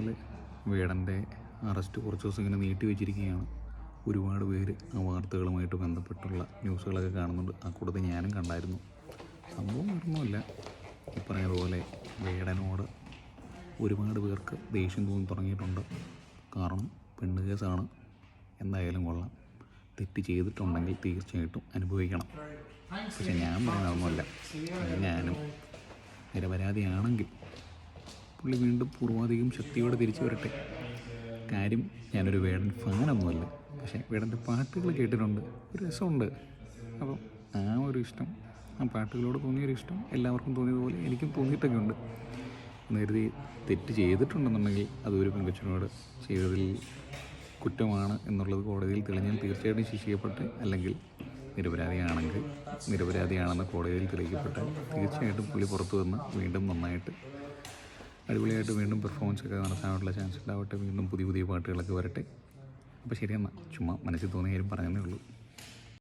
പറഞ്ഞാൽ വേടൻ്റെ അറസ്റ്റ് കുറച്ച് ദിവസം ഇങ്ങനെ നീട്ടി വെച്ചിരിക്കുകയാണ്. ഒരുപാട് പേര് ആ വാർത്തകളുമായിട്ട് ബന്ധപ്പെട്ടുള്ള ന്യൂസുകളൊക്കെ കാണുന്നുണ്ട്. ആ കൂട്ടത്തിൽ ഞാനും കണ്ടായിരുന്നു. സംഭവം ഒന്നുമില്ല, ഈ പറഞ്ഞതുപോലെ വേടനോട് ഒരുപാട് പേർക്ക് ദേഷ്യം തോന്നി തുടങ്ങിയിട്ടുണ്ട്. കാരണം പെണ്ണ് കേസാണ്, എന്തായാലും കൊള്ളാം. തെറ്റ് ചെയ്തിട്ടുണ്ടെങ്കിൽ തീർച്ചയായിട്ടും അനുഭവിക്കണം. പക്ഷെ ഞാൻ പറയുന്നതൊന്നുമല്ല, ഞാനും നിരപരാധിയാണെങ്കിൽ പുള്ളി വീണ്ടും പൂർവാധികം ശക്തിയോടെ തിരിച്ചു വരട്ടെ. കാര്യം ഞാനൊരു വേടൻ ഫാനൊന്നുമല്ല, പക്ഷേ വേടൻ്റെ പാട്ടുകൾ കേട്ടിട്ടുണ്ട്, ഒരു രസമുണ്ട്. അപ്പം ആ ഒരു ഇഷ്ടം, ആ പാട്ടുകളോട് തോന്നിയൊരു ഇഷ്ടം എല്ലാവർക്കും തോന്നിയതുപോലെ എനിക്കും തോന്നിയിട്ടൊക്കെ ഉണ്ട്. എന്ന് കരുതി തെറ്റ് ചെയ്തിട്ടുണ്ടെന്നുണ്ടെങ്കിൽ അതൊരു പെൺകൊച്ചിനോട് ചെയ്തതിൽ കുറ്റമാണ് എന്നുള്ളത് കോടതിയിൽ തെളിഞ്ഞാൽ തീർച്ചയായിട്ടും ശിക്ഷിക്കപ്പെട്ട്, അല്ലെങ്കിൽ നിരപരാധിയാണെന്ന് കോടതിയിൽ തെളിയിക്കപ്പെട്ടാൽ തീർച്ചയായിട്ടും പുള്ളി പുറത്തു വന്ന് വീണ്ടും നന്നായിട്ട് അടിപൊളിയായിട്ട് വീണ്ടും പെർഫോമൻസ് ഒക്കെ നടത്താനുള്ള ചാൻസ് ഉണ്ടാവട്ടെ. വീണ്ടും പുതിയ പുതിയ പാട്ടുകളൊക്കെ വരട്ടെ. അപ്പോൾ ശരിയെന്നാൽ ചുമ്മാ മനസ്സിൽ തോന്നിയ കാര്യം പറയുന്നേ ഉള്ളൂ.